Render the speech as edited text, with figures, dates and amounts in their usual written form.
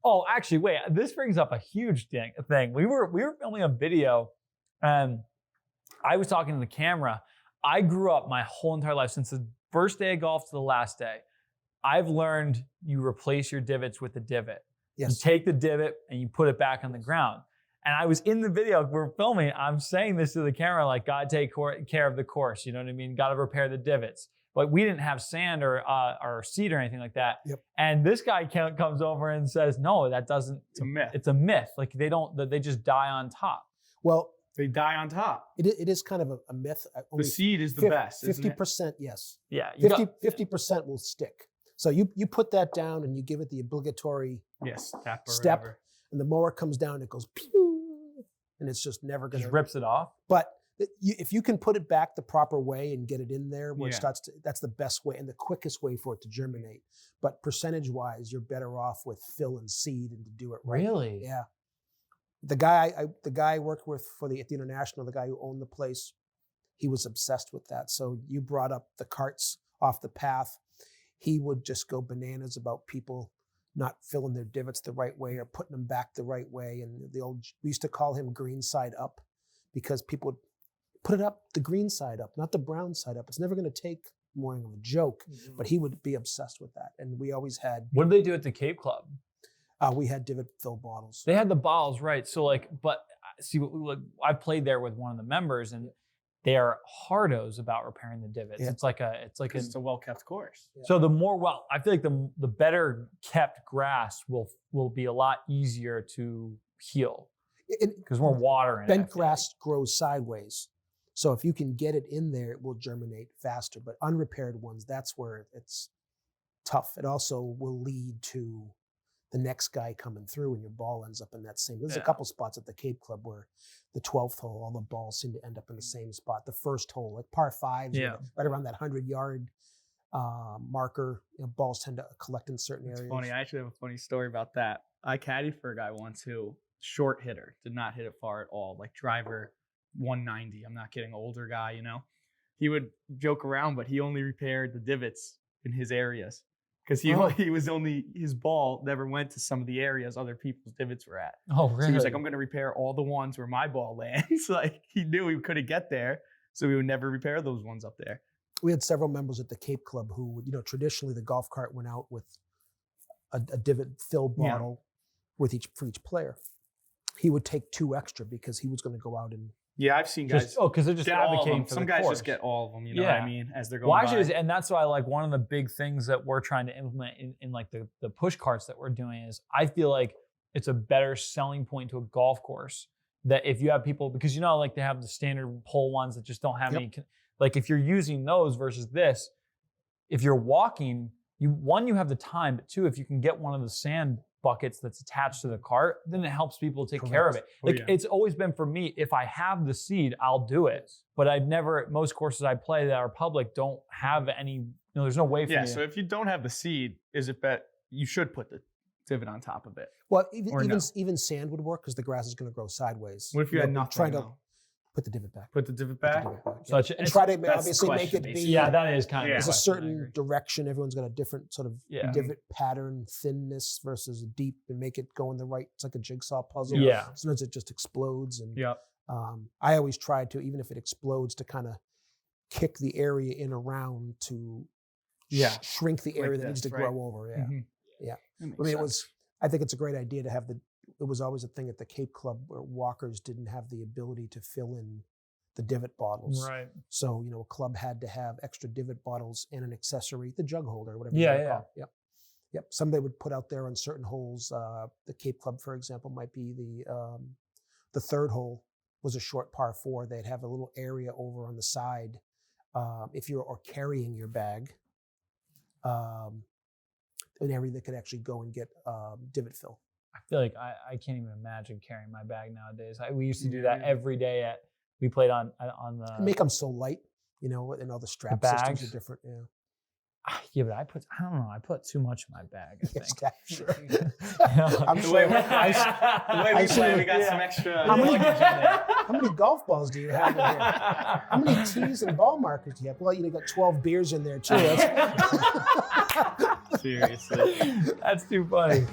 Oh, actually, wait. This brings up a huge thing. We were filming a video, and I was talking to the camera. I grew up my whole entire life since the first day of golf to the last day. I've learned you replace your divots with a divot. Yes. You take the divot and you put it back on the ground. And I was in the video, we're filming, I'm saying this to the camera, like, gotta take care of the course, you know what I mean? Gotta repair the divots. But we didn't have sand or seed or anything like that. Yep. And this guy comes over and says, no, that doesn't. It's a myth. It's a myth. Like they just die on top. Well, They die on top. it is kind of a myth. The seed is the best, isn't it? 50%, yes. Yeah. 50% will stick. So you put that down and you give it the obligatory step, and the mower comes down, it goes pew, and it's just never going to. Just rips it off. But if you can put it back the proper way and get it in there where it Yeah. starts to, that's the best way and the quickest way for it to germinate. But percentage-wise, you're better off with fill and seed and to do it right. Really? Yeah. The guy I worked with at the International, the guy who owned the place, he was obsessed with that. So you brought up the carts off the path. He would just go bananas about people not filling their divots the right way or putting them back the right way. And we used to call him green side up because people would put it up the green side up, not the brown side up. It's never going to take more of a joke, but he would be obsessed with that. And we always had. What did they do at the Cape Club? We had divot fill bottles. They had the bottles, right? So but see, I played there with one of the members, and they are hardos about repairing the divots. Yeah. It's like It's a well-kept course. Yeah. So I feel like the better kept grass will be a lot easier to heal because more water in it. Bent grass grows sideways. So if you can get it in there, it will germinate faster. But unrepaired ones, that's where it's tough. It also will lead to the next guy coming through and your ball ends up in that same. There's a couple spots at the Cape Club where the 12th hole, all the balls seem to end up in the same spot. The first hole, like par fives, right around that 100-yard marker, balls tend to collect in certain areas. Funny. I actually have a funny story about that. I caddied for a guy once who, short hitter, did not hit it far at all, like driver 190. I'm not kidding, older guy, He would joke around, but he only repaired the divots in his areas. Because his ball never went to some of the areas other people's divots were at. Oh, really? So he was like, I'm going to repair all the ones where my ball lands. Like, he knew he couldn't get there, so he would never repair those ones up there. We had several members at the Cape Club who, traditionally the golf cart went out with a divot fill bottle for each player. He would take 2 extra because he was going to go out and. Yeah, I've seen guys. Because they're just advocating for some the guys course. just get all of them, you know what I mean, as they're going by. And that's why, like, one of the big things that we're trying to implement in like the push carts that we're doing is I feel like it's a better selling point to a golf course that if you have people, because like they have the standard pole ones that just don't have any, like if you're using those versus this, if you're walking, you have the time, but 2, if you can get one of the sand buckets that's attached to the cart, then it helps people take care of it. It's always been for me, if I have the seed, I'll do it. But most courses I play that are public don't have any, there's no way for me. Yeah, so if you don't have the seed, is it that you should put the divot on top of it? Well, even sand would work because the grass is going to grow sideways. What if you had nothing? Trying to put the divot back. Put the divot back? So and try to obviously make it be. Yeah, that is kind of. There's a certain direction. Everyone's got a different sort of divot pattern, thinness versus deep, and make it go in the right. It's like a jigsaw puzzle. Yeah. Sometimes it just explodes, and Yep. I always try to, even if it explodes, to kind of kick the area in around to shrink the area that needs to grow over. Yeah. Mm-hmm. Yeah. I mean, I think it's a great idea to have it was always a thing at the Cape Club where walkers didn't have the ability to fill in the divot bottles. Right. So, a club had to have extra divot bottles and an accessory, the jug holder, whatever. Call it. Yep. Some they would put out there on certain holes. The Cape Club, for example, might be the 3rd hole was a short par 4. They'd have a little area over on the side if you're carrying your bag, an area that could actually go and get divot fill. I feel like I can't even imagine carrying my bag nowadays. We used to do that every day we played on the. Make them so light, and all the strap systems are different. Yeah. Yeah, but I don't know. I put too much in my bag, I think. Yeah, sure. I'm the way we play, we got some extra luggage in there. How many golf balls do you have in here? How many tees and ball markers do you have? Well, you got 12 beers in there, too. Seriously. That's too funny.